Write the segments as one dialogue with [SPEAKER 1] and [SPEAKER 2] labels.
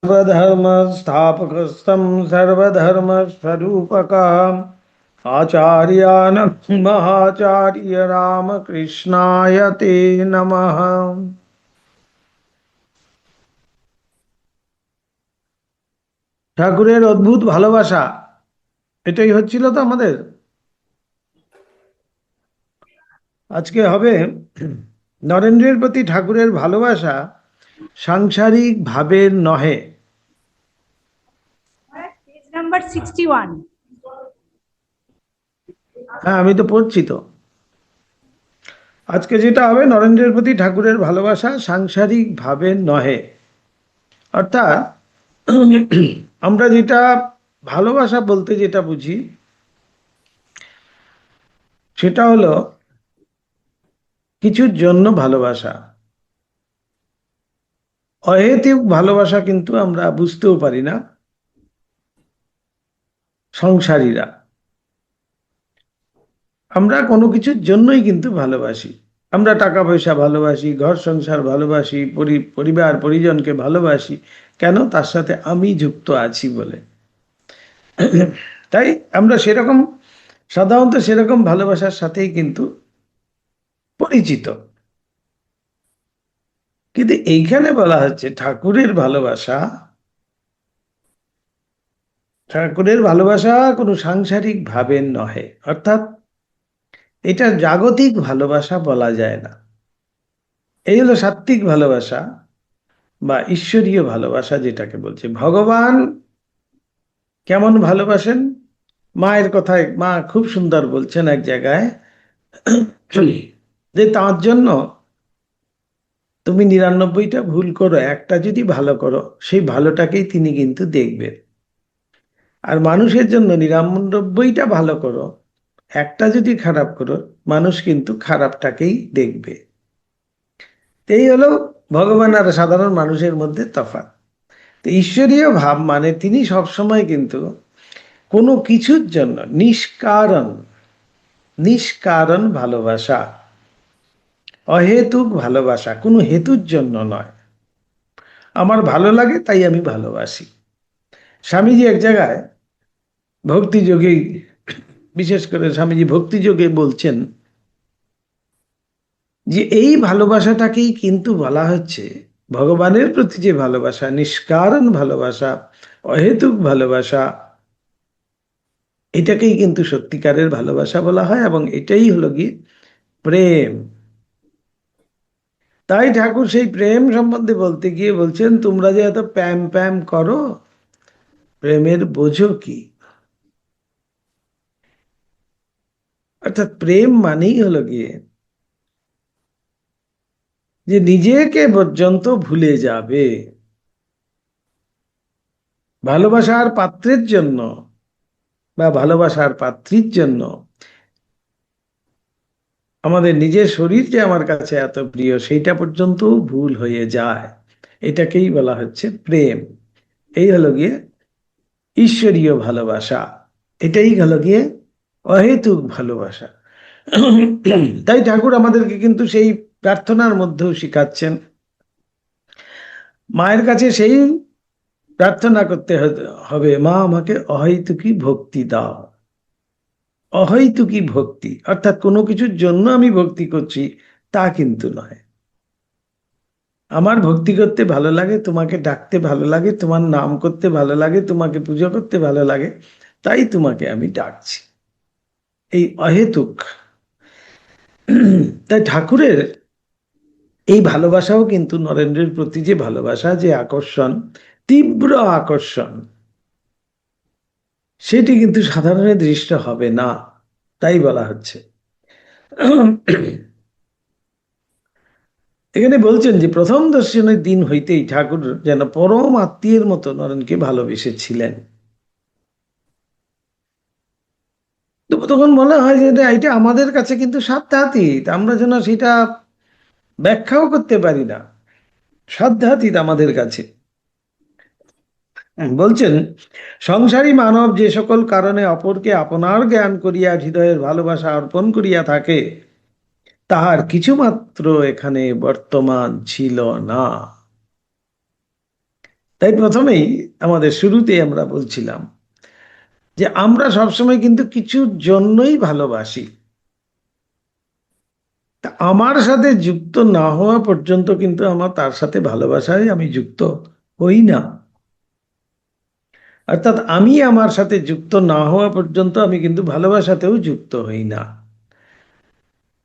[SPEAKER 1] सर्वधर्म स्थापकस्तं सर्वधर्मस्वरूपकम् आचार्यान् महाचार्य रामकृष्णाय ते नमः। ঠাকুরের অদ্ভুত ভালোবাসা, এটাই হচ্ছিল তো আমাদের আজকে হবে। নরেন্দ্রের প্রতি ঠাকুরের ভালোবাসা সাংসারিক ভাবের নহে।
[SPEAKER 2] Page number 61.
[SPEAKER 1] হ্যাঁ, আমি তো পড়ছি তো। আজকে যেটা হবে, নরেন্দ্রের প্রতি ঠাকুরের ভালোবাসা সাংসারিক ভাবের নহে। অর্থাৎ আমরা যেটা ভালোবাসা বলতে যেটা বুঝি, সেটা হলো কিছুর জন্য ভালোবাসা। অহেতুক ভালোবাসা কিন্তু আমরা বুঝতেও পারি না সংসারীরা। আমরা কোনো কিছুর জন্যই কিন্তু ভালোবাসি। আমরা টাকা পয়সা ভালোবাসি, ঘর সংসার ভালোবাসি, পরিবার পরিজনকে ভালোবাসি। কেন? তার সাথে আমি যুক্ত আছি বলে। তাই আমরা সেরকম সাধারণত সেরকম ভালোবাসার সাথেই কিন্তু পরিচিত। কিন্তু এইখানে বলা হচ্ছে ঠাকুরের ভালোবাসা, ঠাকুরের ভালোবাসা কোনো সাংসারিক ভাবের নহে। অর্থাৎ এটা জাগতিক ভালোবাসা বলা যায় না। এই হলো সাত্ত্বিক ভালোবাসা বা ঈশ্বরীয় ভালোবাসা, যেটাকে বলছে ভগবান কেমন ভালোবাসেন। মায়ের কথায় মা খুব সুন্দর বলছেন এক জায়গায় যে তার জন্য তুমি ৯৯টা ভুল করো, একটা যদি ভালো করো, সেই ভালোটাকেই তিনি কিন্তু দেখবেন। আর মানুষের জন্য ৯৯টা ভালো করো, একটা যদি খারাপ করো, মানুষ কিন্তু খারাপটাকেই দেখবে। এই হলো ভগবান আর সাধারণ মানুষের মধ্যে তফাৎ। তো ঈশ্বরীয় ভাব মানে তিনি সবসময় কিন্তু কোনো কিছুর জন্য নিষ্কারণ, নিষ্কারণ ভালোবাসা, অহেতুক ভালোবাসা, কোনো হেতুর জন্য নয়। আমার ভালো লাগে তাই আমি ভালোবাসি। স্বামীজি এক জায়গায় ভক্তিযোগে, বিশেষ করে স্বামীজি ভক্তিযোগে বলছেন যে এই ভালোবাসাটাকেই কিন্তু বলা হচ্ছে ভগবানের প্রতি যে ভালোবাসা, নিষ্কারণ ভালোবাসা, অহেতুক ভালোবাসা, এটাকেই কিন্তু সত্যিকারের ভালোবাসা বলা হয়, এবং এটাই হলো গিয়ে প্রেম। তাই ঠাকুর সেই প্রেম সম্বন্ধে বলতে গিয়ে বলছেন, তোমরা যে এত প্যাম প্যাম করো, প্রেমের বোঝো কি? অর্থাৎ প্রেম মানেই হলো গিয়ে যে নিজেকে পর্যন্ত ভুলে যাবে ভালোবাসার পাত্রের জন্য বা ভালোবাসার পাত্রীর জন্য। আমাদের নিজের শরীর যে আমার কাছে এত প্রিয়, সেইটা পর্যন্ত ভুল হয়ে যায়। এটাকেই বলা হচ্ছে প্রেম। এই হলো গিয়ে ঈশ্বরীয় ভালোবাসা, এটাই হলো গিয়ে অহেতুক ভালোবাসা। তাই ঠাকুর আমাদেরকে কিন্তু সেই প্রার্থনার মধ্যেও শিখাচ্ছেন, মায়ের কাছে সেই প্রার্থনা করতে হবে, মা আমাকে অহৈতুকী ভক্তি দাও। অহৈতুকী ভক্তি অর্থাৎ কোনো কিছুর জন্য আমি ভক্তি করছি তা কিন্তু নয়। আমার ভক্তি করতে ভালো লাগে, তোমাকে ডাকতে ভালো লাগে, তোমার নাম করতে ভালো লাগে, তোমাকে পুজো করতে ভালো লাগে, তাই তোমাকে আমি ডাকছি। এই অহেতুক। তাই ঠাকুরের এই ভালোবাসাও কিন্তু নরেন্দ্রের প্রতি যে ভালোবাসা, যে আকর্ষণ, তীব্র আকর্ষণ, সেটি কিন্তু সাধারণের দৃষ্ট হবে না। তাই বলা হচ্ছে। এখানে বলছেন যে প্রথম দর্শনের দিন হইতেই ঠাকুর যেন পরম আত্মীয়ের মতো নরেনকে ভালোবেসেছিলেন। তখন মনে হয় যে এটা আমাদের কাছে কিন্তু সাধ্যাতীত, আমরা যেন সেটা ব্যাখ্যাও করতে পারি না, সাধ্যাতীত আমাদের কাছে। বলছেন, সংসারী মানব যে সকল কারণে অপরকে আপনার জ্ঞান করিয়া হৃদয়ের ভালোবাসা অর্পণ করিয়া থাকে, তাহার কিছুমাত্র এখানে বর্তমান ছিল না। তাই প্রথমেই আমাদের শুরুতেই আমরা বলছিলাম যে আমরা সবসময় কিন্তু কিছুর জন্যই ভালোবাসি। তা আমার সাথে যুক্ত না হওয়া পর্যন্ত কিন্তু আমার তার সাথে ভালোবাসায় আমি যুক্ত হই না। অর্থাৎ আমি আমার সাথে যুক্ত না হওয়া পর্যন্ত আমি কিন্তু ভালোবাসাতেও যুক্ত হই না।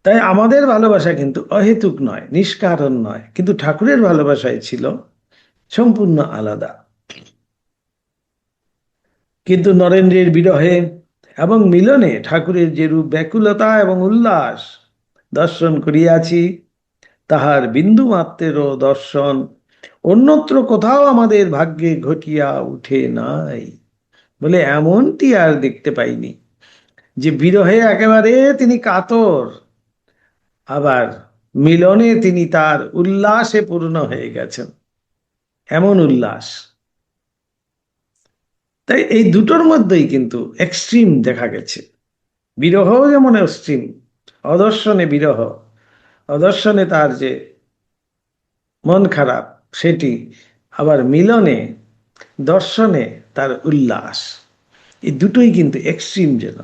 [SPEAKER 1] তাই আমাদের ভালোবাসা কিন্তু অহেতুক নয়, নিষ্কারণ নয়, কিন্তু ঠাকুরের ভালোবাসায় ছিল সম্পূর্ণ আলাদা। কিন্তু নরেন্দ্রের বিরহে এবং মিলনে ঠাকুরের যেরূপ ব্যাকুলতা এবং উল্লাস দর্শন করিয়াছি, তাহার বিন্দু মাত্রেরও দর্শন অন্যত্র কোথাও আমাদের ভাগ্যে ঘটিয়া উঠে নাই। বলে এমনটি আর দেখতে পাইনি যে বিরহে একেবারে তিনি কাতর, আবার মিলনে তিনি তার উল্লাসে পূর্ণ হয়ে গেছেন, এমন উল্লাস। তাই এই দুটোর মধ্যেই কিন্তু এক্সট্রিম দেখা গেছে। বিরহ যেমন এক্সট্রিম, অদর্শনে বিরহ, অদর্শনে তার যে মন খারাপ সেটি, আবার মিলনে দর্শনে তার উল্লাস, এই দুটোই কিন্তু এক্সট্রিম যেন।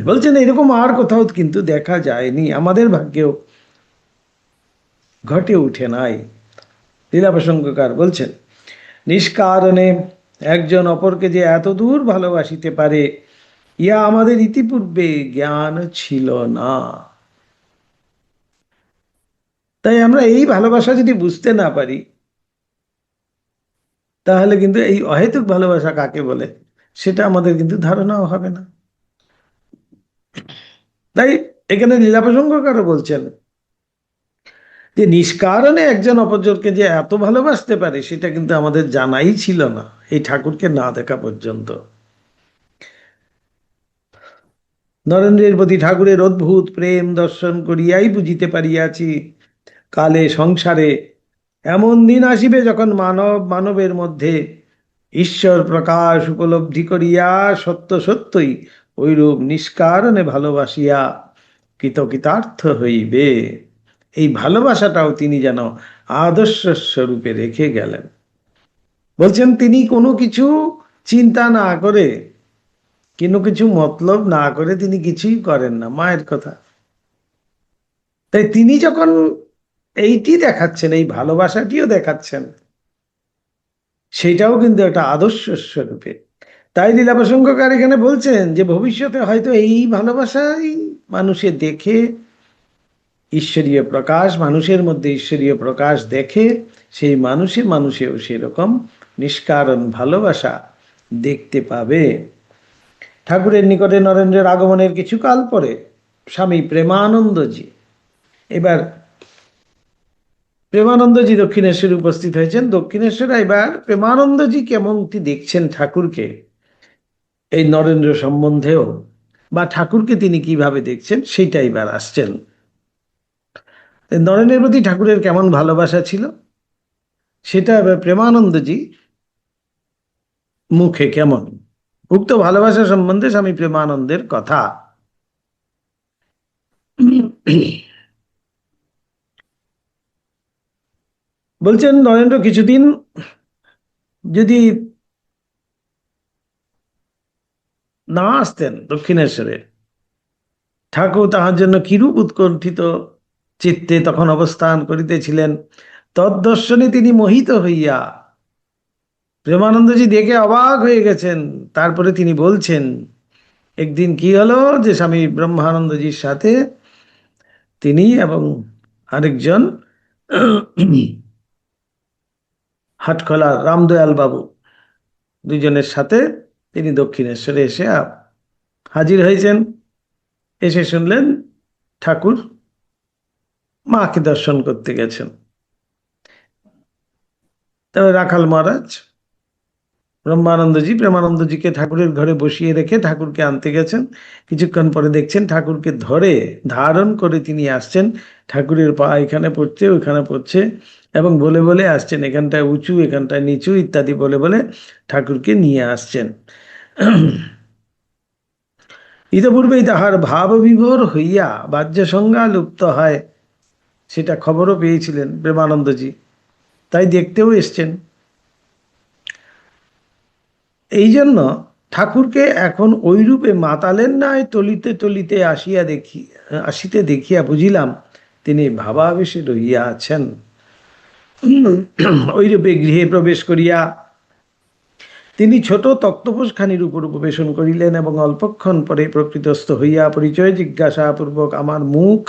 [SPEAKER 1] বলছেন এরকম আর কোথাও কিন্তু দেখা যায়নি, আমাদের ভাগ্যেও ঘটে উঠে নাই। লীলা প্রসঙ্গকার বলছেন নিষ্কারণে একজন অপরকে যে এত দূর ভালোবাসিতে পারে, ইয়া আমাদের ইতিপূর্বে জ্ঞান ছিল না। তাই আমরা এই ভালোবাসা যদি বুঝতে না পারি, তাহলে কিন্তু এই অহেতুক ভালোবাসা কাকে বলে সেটা আমাদের কিন্তু ধারণাও হবে না। তাই এখানে লীলা প্রসঙ্গকারও বলছেন যে নিষ্কারণে একজন অপরজনকে যে এত ভালোবাসতে পারে সেটা কিন্তু আমাদের জানাই ছিল না এই ঠাকুরকে না দেখা পর্যন্ত। নরেন্দ্রের প্রতি ঠাকুরের অদ্ভুত প্রেম দর্শন করিয়াই বুঝিতে পারিয়াছি, কালে সংসারে এমন দিন আসিবে যখন মানব মানবের মধ্যে ঈশ্বর প্রকাশ উপলব্ধি করিয়া সত্য সত্যই ঐরূপ নিষ্কারণে ভালোবাসিয়া কৃতকৃতার্থ হইবে। এই ভালোবাসাটাও তিনি যেন আদর্শ স্বরূপে রেখে গেলেন। বলছেন তিনি কোনো কিছু চিন্তা না করে, কোনো কিছু মতলব না করে তিনি কিছুই করেন না, মায়ের কথা। তাই তিনি যখন এইটি দেখাচ্ছেন, এই ভালোবাসাটিও দেখাচ্ছেন, সেটাও কিন্তু একটা আদর্শ স্বরূপে। তাই লীলা প্রসঙ্গকার এখানে বলছেন যে ভবিষ্যতে হয়তো এই ভালোবাসাই মানুষে দেখে ঈশ্বরীয় প্রকাশ, মানুষের মধ্যে ঈশ্বরীয় প্রকাশ দেখে সেই মানুষেও সেরকম নিষ্কারণ ভালোবাসা দেখতে পাবে। ঠাকুরের নিকটে নরেন্দ্রের আগমনের কিছুকাল পরে স্বামী প্রেমানন্দজি, এবার প্রেমানন্দজি দক্ষিণেশ্বরে উপস্থিত হয়েছেন। দক্ষিণেশ্বরে এবার প্রেমানন্দজি কেমনটি দেখছেন ঠাকুরকে, এই নরেন্দ্র সম্বন্ধেও, বা ঠাকুরকে তিনি কিভাবে দেখছেন সেইটা এবার আসছেন। নরেন্দ্রের প্রতি ঠাকুরের কেমন ভালোবাসা ছিল সেটা এবার প্রেমানন্দজি মুখে কেমন, উক্ত ভালোবাসা সম্বন্ধে স্বামী প্রেমানন্দের কথা। বলছেন নরেন্দ্র কিছুদিন যদি না আসতেন দক্ষিণেশ্বরে, ঠাকুর তাহার জন্য কিরূপ উৎকণ্ঠিত চিত্তে তখন অবস্থান করিতেছিলেন, তদ্দর্শনে তিনি মোহিত হইয়া, প্রেমানন্দজি দেখে অবাক হয়ে গেছেন। তারপরে তিনি বলছেন একদিন কি হলো যে স্বামী ব্রহ্মানন্দজির সাথে তিনি এবং আরেকজন হাটখোলার রামদয়াল বাবু, দুজনের সাথে তিনি দক্ষিণেশ্বরে এসে হাজির হয়েছেন। এসে শুনলেন ঠাকুর মাকে দর্শন করতে গেছেন। তবে রাখাল মহারাজ ব্রহ্মানন্দজি প্রেমানন্দজিকে ঠাকুরের ঘরে বসিয়ে রেখে ঠাকুরকে আনতে গেছেন। কিছুক্ষণ পরে দেখছেন ঠাকুরকে ধরে ধারণ করে তিনি আসছেন, ঠাকুরের পা এখানে পড়ছে ওইখানে পড়ছে এবং বলে বলে আসছেন, এখানটায় উঁচু এখানটায় নিচু ইত্যাদি বলে বলে ঠাকুরকে নিয়ে আসছেন। ইতপূর্বেই তাহার ভাব বিভোর হইয়া বাহ্য সংজ্ঞা লুপ্ত হয় সেটা খবরও পেয়েছিলেন প্রেমানন্দজি, তাই দেখতেও এসছেন। এই জন্য ঠাকুরকে এখন ওইরূপে মাতালের ন্যায় টলিতে টলিতে আসিতে দেখিয়া বুঝিলাম তিনি ভাবাবেশে রহিয়া আছেন। ওইরূপে গৃহে প্রবেশ করিয়া তিনি ছোট তক্তপোষখানির উপর উপবেশন করিলেন এবং অল্পক্ষণ পরে প্রকৃতস্থ হইয়া পরিচয় জিজ্ঞাসাপূর্বক আমার মুখ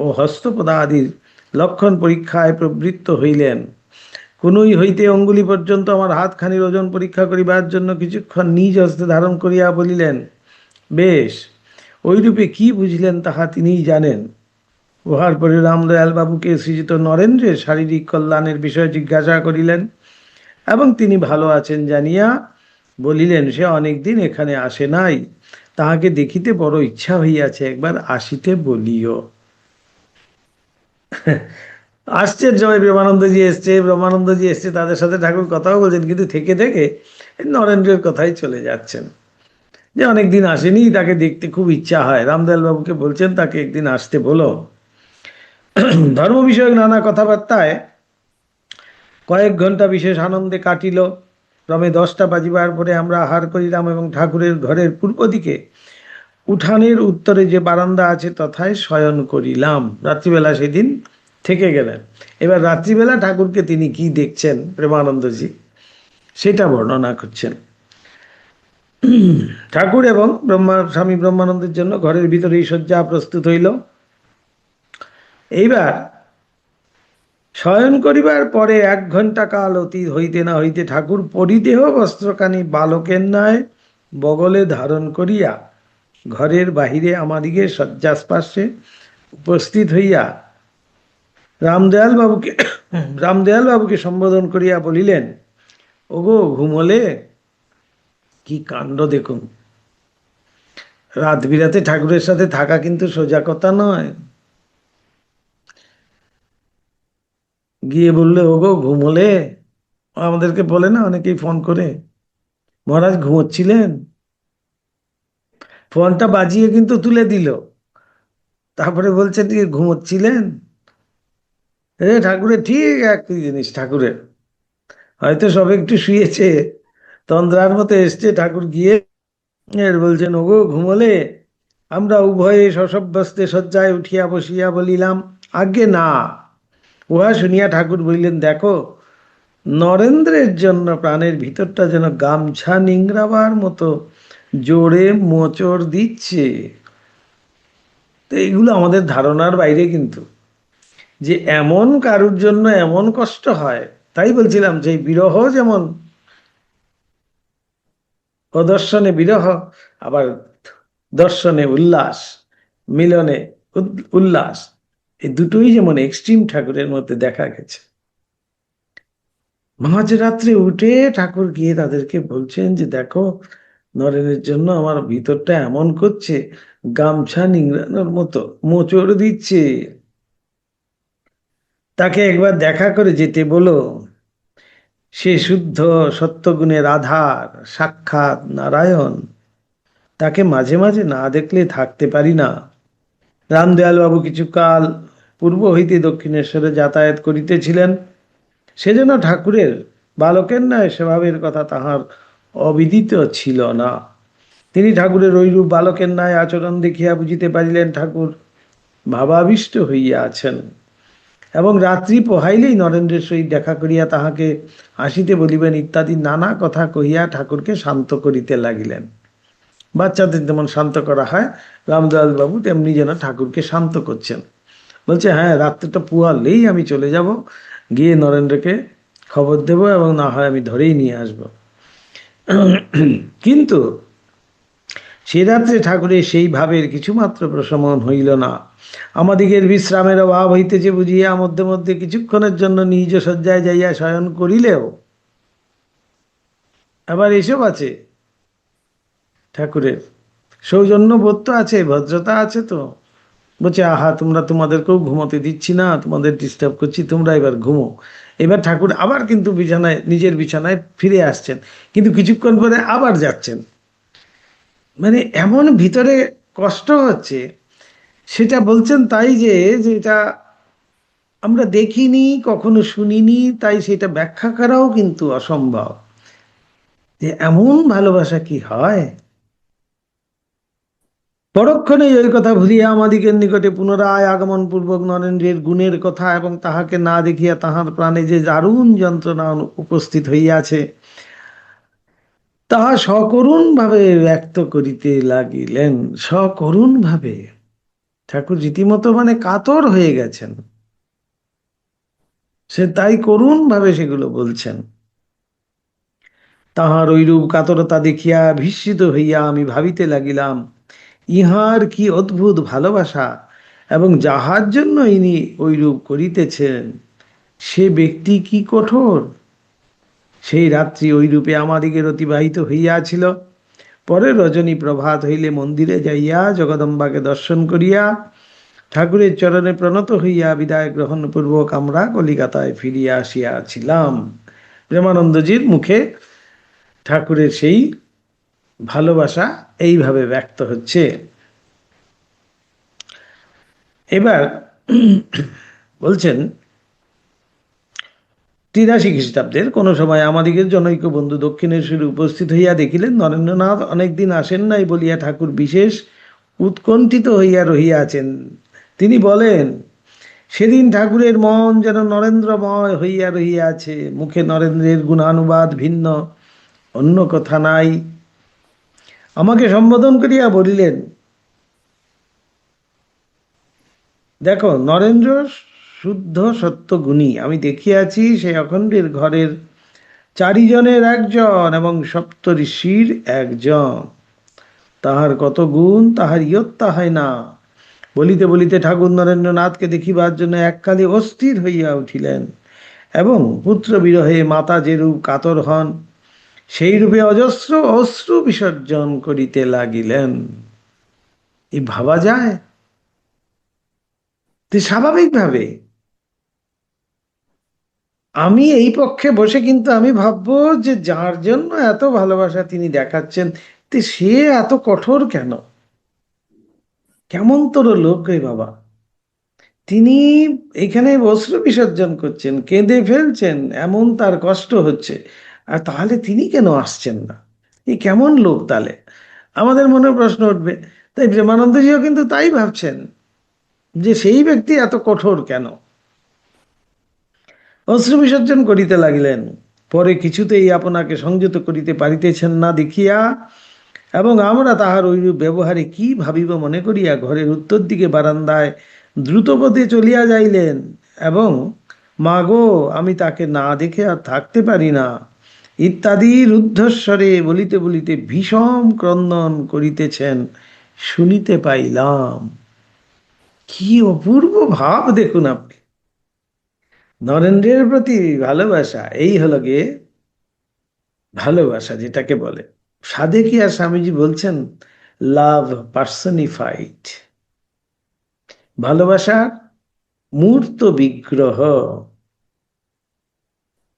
[SPEAKER 1] ও হস্তপদাদির লক্ষণ পরীক্ষায় প্রবৃত্ত হইলেন। কনুই হইতে অঙ্গুলি পর্যন্ত আমার হাতখানির ওজন পরীক্ষা করিবার জন্য কিছুক্ষণ নিজ হস্তে ধারণ করিয়া বলিলেন, বেশ। ওইরূপে কি বুঝলেন তাহা তিনিই জানেন। উহার পরে রামদয়াল বাবুকে শ্রীযুক্ত নরেন্দ্রের শারীরিক কল্যাণের বিষয়ে জিজ্ঞাসা করিলেন এবং তিনি ভালো আছেন জানিয়া বলিলেন সে অনেকদিন এখানে আসে নাই, তাহাকে দেখিতে বড় ইচ্ছা হইয়াছে, একবার আসিতে বলিও। আসছেন সবাই, ব্রহ্মানন্দজি এসছে, তাদের সাথে ঠাকুর কথাও বলছেন, কিন্তু থেকে থেকে নরেন্দ্রের কথাই চলে যাচ্ছেন যে অনেকদিন আসেনি, তাকে দেখতে খুব ইচ্ছা হয়। রামদয়াল বাবুকে বলছেন তাকে একদিন আসতে বলো। ধর্ম বিষয়ক নানা কথাবার্তায় কয়েক ঘন্টা বিশেষ আনন্দে কাটিল। ক্রমে 10টা বাজিবার পরে আমরা আহার করিলাম এবং ঠাকুরের ঘরের পূর্ব দিকে উঠানের উত্তরে যে বারান্দা আছে তথায় শয়ন করিলাম। রাত্রিবেলা সেদিন থেকে গেলেন। এবার রাত্রিবেলা ঠাকুরকে তিনি কি দেখছেন প্রেমানন্দজি সেটা বর্ণনা করছেন। ঠাকুর এবং স্বামী ব্রহ্মানন্দের জন্য ঘরের ভিতরেই শয্যা প্রস্তুত হইল। এইবার শয়ন করিবার পরে 1 ঘণ্টা কাল অতীত হইতে না হইতে ঠাকুর পরিদেহ বস্ত্রখানি বালকের ন্যায় বগলে ধারণ করিয়া ঘরের বাহিরে আমাদিগে শয্যাস্পার্শ্বে উপস্থিত হইয়া রামদয়াল বাবুকে সম্বোধন করিয়া বলিলেন, ওগো ঘুমলে। কি কাণ্ড দেখুন! রাত বিরাতে ঠাকুরের সাথে থাকা কিন্তু সোজা কথা নয়। গিয়ে বললে, ওগো ঘুমলে। আমাদেরকে বলে না অনেকেই ফোন করে, মহারাজ ঘুমোচ্ছিলেন? ফোনটা বাজিয়ে কিন্তু তুলে দিল, তারপরে বলছে ঘুমোচ্ছিলেন। ঠাকুরের ঠিক একই জিনিস। ঠাকুরের হয়তো সব একটু শুয়েছে, তন্দ্রার মতো এসছে, ঠাকুর গিয়ে বলছেন, ওগো ঘুমলে। আমরা উভয়ে শশব্যস্তে শয্যায় উঠিয়া বসিয়া বলিলাম, আজ্ঞে না। উহা শুনিয়া ঠাকুর বলিলেন, দেখো নরেন্দ্রের জন্য প্রাণের ভিতরটা যেন গামছা নিংড়াবার মতো জোরে মোচড় দিচ্ছে। তো এইগুলো আমাদের ধারণার বাইরে, কিন্তু যে এমন কারুর জন্য এমন কষ্ট হয়। তাই বলছিলাম যে বিরহ যেমন অদর্শনে বিরহ, আবার দর্শনে উল্লাস, মিলনে উল্লাস, এই দুটোই যেমন এক্সট্রিম ঠাকুরের মধ্যে দেখা গেছে। মাঝরাত্রে উঠে ঠাকুর গিয়ে তাদেরকে বলছেন যে দেখো নরেনের জন্য আমার ভিতরটা এমন করছে, গামছা নিংড়ানোর মতো মোচড় দিচ্ছে। তাকে একবার দেখা করে যেতে বলো। সে শুদ্ধ সত্যগুণের আধার, সাক্ষাৎ নারায়ণ। তাকে মাঝে মাঝে না দেখলে থাকতে পারি না। রামদয়ালবাবু কিছুকাল পূর্ব হইতে দক্ষিণেশ্বরে যাতায়াত করিতেছিলেন। সেজন্য ঠাকুরের বালকের ন্যায় স্বভাবের কথা তাহার অবিদিত ছিল না। তিনি ঠাকুরের ঐরূপ বালকের ন্যায় আচরণ দেখিয়া বুঝিতে পারিলেন ঠাকুর ভাবাবিষ্ট হইয়া আছেন, এবং রাত্রি পোহাইলেই নরেন্দ্রের সহিত দেখা করিয়া তাহাকে আসিতে বলিবেন ইত্যাদি নানা কথা কহিয়া ঠাকুরকে শান্ত করিতে লাগিলেন। বাচ্চাদের যেমন শান্ত করা হয়, রামদয়াল বাবু তেমনি যেন ঠাকুরকে শান্ত করছেন। বলছে, হ্যাঁ, রাত্রিটা পুয়ালেই আমি চলে যাব, গিয়ে নরেন্দ্রকে খবর দেব, এবং না হয় আমি ধরেই নিয়ে আসব। কিন্তু সে রাত্রে ঠাকুরের সেই ভাবের কিছুমাত্র প্রশমন হইল না। আমাদিগের বিশ্রামের অভাব হইতেছে বুঝিয়া মধ্যে মধ্যে কিছুক্ষণের জন্য নিজ শয্যায় যাইয়া শয়ন করিলেও আবার এসব আছে। ঠাকুরের সৌজন্য বোধ তো আছে, ভদ্রতা আছে। তো বলছে, আহা, তোমরা তোমাদেরকেও ঘুমোতে দিচ্ছি না, তোমাদের ডিস্টার্ব করছি, তোমরা এবার ঘুমো। এবার ঠাকুর আবার কিন্তু নিজের বিছানায় ফিরে আসছেন, কিন্তু কিছুক্ষণ পরে আবার যাচ্ছেন। মানে এমন ভিতরে কষ্ট হচ্ছে, সেটা বলছেন তাই যে এটা আমরা দেখিনি, কখনো শুনিনি, তাই সেটা ব্যাখ্যা করাও কিন্তু অসম্ভব। যে এমন ভালোবাসা কি হয়? পরক্ষণেই ওই কথা ভুলিয়া আমাদিগের নিকটে পুনরায় আগমন পূর্বক নরেন্দ্রের গুণের কথা এবং তাহাকে না দেখিয়া তাহার প্রাণে যে দারুণ যন্ত্রণা উপস্থিত হইয়াছে তাহা সকরুণ ভাবে ব্যক্ত করিতে লাগিলেন। সকরুণ ভাবে ঠাকুর রীতিমতো মানে কাতর হয়ে গেছেন, সে তাই করুণ ভাবে সেগুলো বলছেন। তাহার ঐরূপ কাতরতা দেখিয়া বিস্মিত হইয়া আমি ভাবিতে লাগিলাম, ইহার কি অদ্ভুত ভালোবাসা, এবং যাহার জন্য ইনি ঐরূপ করিতেছেন সে ব্যক্তি কি কঠোর। সেই রাত্রি ঐরূপে আমাদিগের অতিবাহিত হইয়াছিল। পরে রজনী প্রভাত হইলে মন্দিরে যাইয়া জগদম্বাকে দর্শন করিয়া ঠাকুরের চরণে প্রণত হইয়া বিদায় গ্রহণ পূর্বক আমরা কলিকাতায় ফিরিয়া আসিয়াছিলাম। প্রেমানন্দজির মুখে ঠাকুরের সেই ভালোবাসা এইভাবে ব্যক্ত হচ্ছে। এবার বলছেন 83 খ্রিস্টাব্দের কোন সময় আমাদিগের জনৈক বন্ধু দক্ষিণেশ্বরে উপস্থিত হইয়া দেখিলেন নরেন্দ্রনাথ অনেকদিন আসেন নাই বলিয়া ঠাকুর বিশেষ উৎকণ্ঠিত হইয়া রহিয়াছেন। তিনি বলেন, সেদিন ঠাকুরের মন যেন নরেন্দ্রময় হইয়া রহিয়াছে, মুখে নরেন্দ্রের গুণানুবাদ ভিন্ন অন্য কথা নাই। আমাকে সম্বোধন করিয়া বলিলেন, দেখো নরেন্দ্র শুদ্ধ সত্য গুণী, আমি দেখিয়াছি সে অখণ্ডের ঘরের 4 জনের একজন এবং সপ্তর্ষির একজন। তাহার কত গুণ তাহার ইয়ত্তা হয় না। বলিতে বলিতে ঠাকুর নরেন্দ্রনাথকে দেখিবার জন্য এককালে অস্থির হইয়া উঠিলেন এবং পুত্র বিরহে মাতা যেরূপ কাতর হন সেই রূপে অজস্র অশ্রু বিসর্জন করিতে লাগিলেন। এই ভাবা যায়? স্বাভাবিকভাবে আমি এই পক্ষে বসে কিন্তু আমি ভাববো যে যার জন্য এত ভালোবাসা তিনি দেখাচ্ছেন সে এত কঠোর কেন? কেমন তোর লোক রে বাবা! তিনি এখানে অশ্রু বিসর্জন করছেন, কেঁদে ফেলছেন, এমন তার কষ্ট হচ্ছে, আর তাহলে তিনি কেন আসছেন না? এই কেমন লোক তাহলে? আমাদের মনে প্রশ্ন উঠবে। তাই প্রেমানন্দজিও কিন্তু তাই ভাবছেন যে সেই ব্যক্তি এত কঠোর কেন। অশ্রু বিসর্জন করিতে লাগিলেন। পরে কিছুতেই আপনাকে সংযত করিতে পারিতেছেন না দেখিয়া এবং আমরা তাহার ঐরূপ ব্যবহারে কি ভাবিব মনে করিয়া ঘরের উত্তর দিকে বারান্দায় দ্রুতপদে চলিয়া যাইলেন এবং মা গো, আমি তাকে না দেখে আর থাকতে পারি না ইত্যাদি রুদ্ধস্বরে বলিতে বলিতে ভীষণ ক্রন্দন করিতেছেন শুনিতে পাইলাম। কি অপূর্ব ভাব দেখুন আপনি! নরেন্দ্রের প্রতি ভালোবাসা, এই হলো গিয়ে ভালোবাসা যেটাকে বলে। সাধে কি আর স্বামীজি বলছেন লাভ পার্সনিফাইড, ভালোবাসার মূর্ত বিগ্রহ।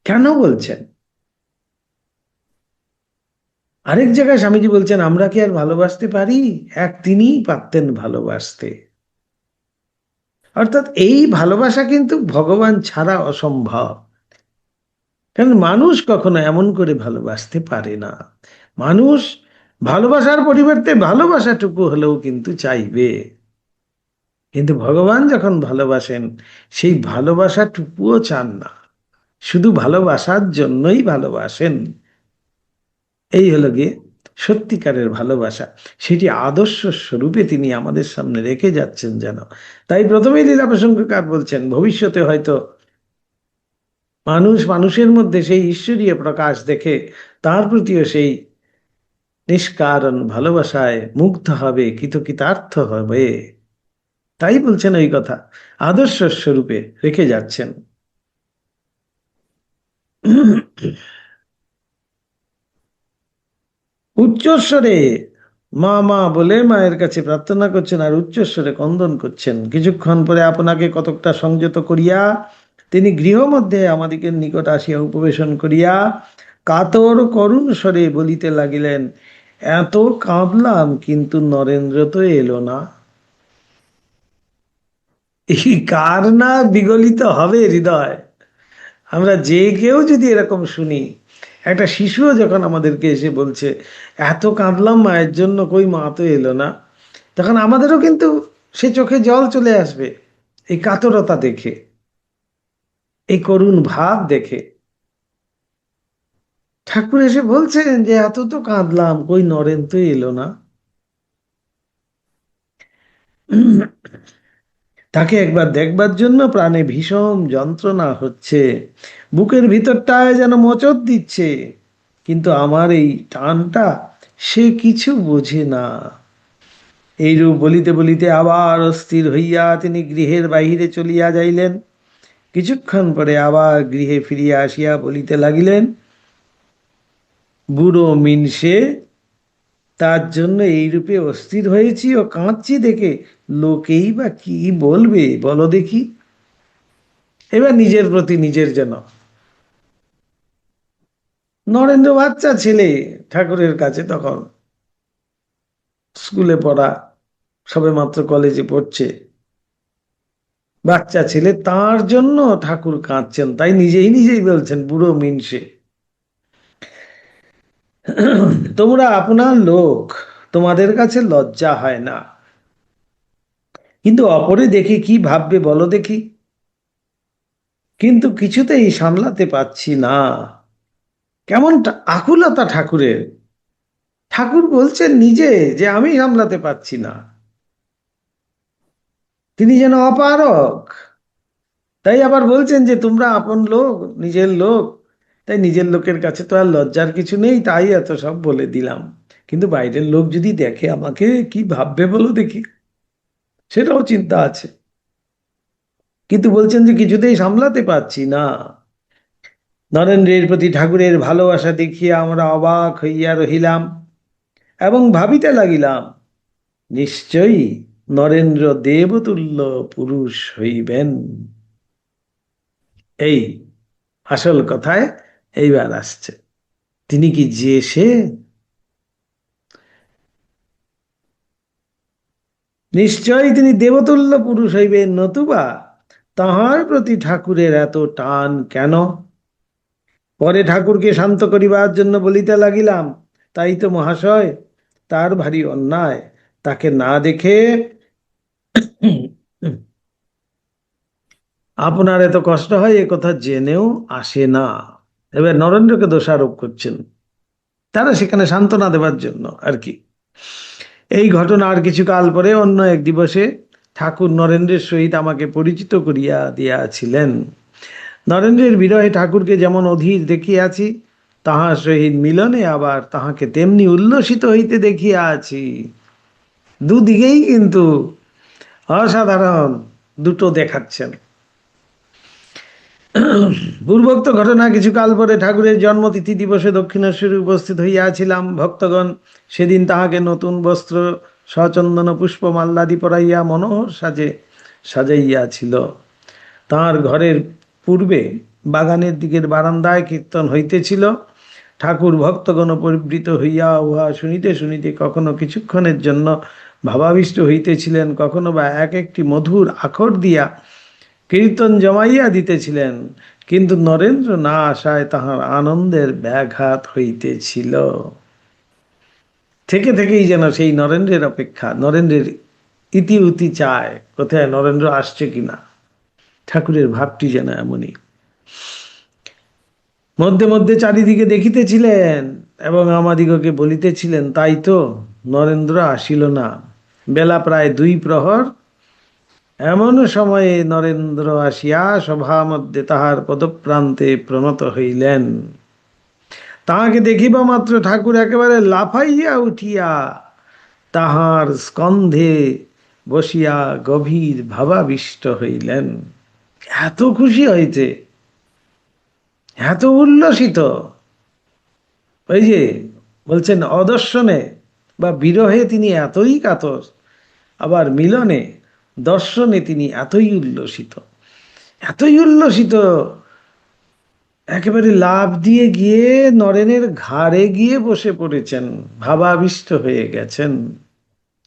[SPEAKER 1] কেন বলছেন? আরেক জায়গায় স্বামীজি বলছেন আমরা কি আর ভালোবাসতে পারি? তিনিই পারতেন ভালোবাসতে। অর্থাৎ এই ভালোবাসা কিন্তু ভগবান ছাড়া অসম্ভব। কারণ মানুষ কখনো এমন করে ভালোবাসতে পারে না। মানুষ ভালোবাসার পরিবর্তে ভালোবাসাটুকু হলেও কিন্তু চাইবে, কিন্তু ভগবান যখন ভালোবাসেন সেই ভালোবাসাটুকুও চান না, শুধু ভালোবাসার জন্যই ভালোবাসেন। এই হলো গিয়ে সত্যিকারের ভালোবাসা। সেটি আদর্শ স্বরূপে তিনি আমাদের সামনে রেখে যাচ্ছেন যেন। তাই প্রথমেই লীলা প্রসঙ্গকার বলছেন ভবিষ্যতে হয়তো মানুষ মানুষের মধ্যে সেই ঈশ্বরীয় প্রকাশ দেখে তার প্রতিও সেই নিষ্কারণ ভালোবাসায় মুগ্ধ হবে, কৃতকৃতার্থ হবে। তাই বলছেন ওই কথা, আদর্শ স্বরূপে রেখে যাচ্ছেন। উচ্চস্বরে মা মা বলে মায়ের কাছে প্রার্থনা করছেন আর উচ্চস্বরে ক্রন্দন করছেন। কিছুক্ষণ পরে আপনাকে কতকটা সংযত করিয়া তিনি গৃহ মধ্যে আমাদিগের নিকট আসিয়া উপবেশন করিয়া কাতর করুণ স্বরে বলিতে লাগিলেন, এত কাঁদলাম কিন্তু নরেন্দ্র তো এলো না। এই কার না বিগলিত হবে হৃদয়! আমরা যে কেউ যদি এরকম শুনি একটা শিশুও যখন আমাদেরকে এসে বলছে এত কাঁদলাম মায়ের জন্য, কই মা তো এলো না, তখন আমাদেরও কিন্তু সে চোখে জল চলে আসবে এই কাতরতা দেখে, এই করুণ ভাব দেখে। ঠাকুর এসে বলছেন যে এত তো কাঁদলাম, কই নরেন তো এলো না। তাকে একবার দেখবার জন্য প্রাণে ভীষণ যন্ত্রণা হচ্ছে, বুকের ভিতরটায় যেন মোচড় দিচ্ছে, কিন্তু আমার এই টানটা সে কিছু বোঝে না। এইরূপ বলিতে বলিতে আবার অস্থির হইয়া তিনি গৃহের বাহিরে চলিয়া যাইলেন। কিছুক্ষণ পরে আবার গৃহে ফিরিয়া আসিয়া বলিতে লাগিলেন, বুড়ো মিনসে, তার জন্য এইরূপে অস্থির হয়েছি ও কাঁদছি দেখে লোকেই বা কি বলবে বলো দেখি। এবার নিজের প্রতি নিজের যেন। নরেন্দ্র বাচ্চা ছেলে, ঠাকুরের কাছে তখন স্কুলে পড়া, সবেমাত্র কলেজে পড়ছে, বাচ্চা ছেলে, তার জন্য ঠাকুর কাঁদছেন, তাই নিজেই নিজেই বলছেন বুড়ো মিনসে। তোমরা আপনার লোক, তোমাদের কাছে লজ্জা হয় না, কিন্তু অপরে দেখে কি ভাববে বলো দেখি। কিন্তু কিছুতেই সামলাতে পারছি না। কেমন আকুলতা ঠাকুরের! ঠাকুর বলছেন নিজে যে আমি সামলাতে পারছি না, তিনি যেন অপারগ। তাই আবার বলছেন যে তোমরা আপন লোক, নিজের লোক, তাই নিজের লোকের কাছে তো আর লজ্জার কিছু নেই, তাই এত সব বলে দিলাম। কিন্তু বাইরের লোক যদি দেখে আমাকে কি ভাববে বলো দেখি, সেটাও চিন্তা আছে। কিন্তু বলছেন যে কিছুতেই সামলাতে পারছি না। নরেন্দ্রের প্রতি ঠাকুরের ভালোবাসা দেখিয়া আমরা অবাক হইয়া রহিলাম এবং ভাবিতে লাগিলাম, নিশ্চয়ই নরেন্দ্র দেবতুল্য পুরুষ হইবেন। এই আসল কথায় এইবার আসছে, তিনি কি যে সে? নিশ্চয়ই তিনি দেবতুল্য পুরুষ হইবেন, নতুবা তাহার প্রতি ঠাকুরের এত টান কেন? পরে ঠাকুরকে শান্ত করিবার জন্য বলিতে লাগিলাম, তাই তো মহাশয়, তার ভারী অন্যায়, তাকে না দেখে আপনার এত কষ্ট হয় এ কথা জেনেও আসে না। এবার নরেন্দ্রকে দোষারোপ করছেন তারা, সেখানে সান্ত্বনা দেবার জন্য আর কি। এই ঘটনার কিছুকাল পরে অন্য এক দিবসে ঠাকুর নরেন্দ্রের সহিত আমাকে পরিচিত করিয়া দিয়াছিলেন। নরেন্দ্রের বিরহে ঠাকুরকে যেমন অধীর দেখিয়াছি, তাহার সহিত মিলনে আবার তাহাকে তেমনি উল্লসিত হইতে দেখিয়াছি। দুদিকেই কিন্তু অসাধারণ দুটো দেখাচ্ছেন। পূর্বোক্ত ঘটনা কিছুকাল পরে ঠাকুরের জন্মতিথি দিবসে দক্ষিণেশ্বরে উপস্থিত হইয়াছিলাম। ভক্তগণ সেদিন তাহাকে নতুন বস্ত্র সচন্দন পুষ্পমাল্লাদি পরাইয়া মনোহর সাজে সাজাইয়াছিল। তাঁর ঘরের পূর্বে বাগানের দিকের বারান্দায় কীর্তন হইতেছিল। ঠাকুর ভক্তগণ পরিবৃত হইয়া উহা শুনিতে শুনিতে কখনো কিছুক্ষণের জন্য ভাবাবিষ্ট হইতেছিলেন, কখনো বা এক একটি মধুর আখর দিয়া কীর্তন জমাইয়া দিতেছিলেন। কিন্তু নরেন্দ্র না আসায় তাহার আনন্দের ব্যাঘাত হইতেছিল। থেকে থেকেই যেন সেই নরেন্দ্রের অপেক্ষা, নরেন্দ্রের ইতি উতি চায় কোথায় নরেন্দ্র আসছে কিনা। ঠাকুরের ভাবটি যেন এমনই। মধ্যে মধ্যে চারিদিকে দেখিতেছিলেন এবং আমাদিগকে বলিতেছিলেন, তাই তো নরেন্দ্র আসিল না। বেলা প্রায় 2 প্রহর, এমন সময়ে নরেন্দ্র আসিয়া সভা মধ্যে তাহার পদপ্রান্তে প্রণত হইলেন। তাহাকে দেখিবা মাত্র ঠাকুর একেবারে লাফাইয়া উঠিয়া তাহার স্কন্ধে বসিয়া গভীর ভাবাবিষ্ট হইলেন। এত খুশি হইতে, এত উল্লসিত, ওই যে বলছেন অদর্শনে বা বিরহে তিনি এতই কাতর, আবার মিলনে দর্শনে তিনি এতই উল্লসিত, এতই উল্লসিত, একেবারে লাফ দিয়ে গিয়ে নরেনের ঘাড়ে গিয়ে বসে পড়েছেন, ভাবাবিষ্ট হয়ে গেছেন।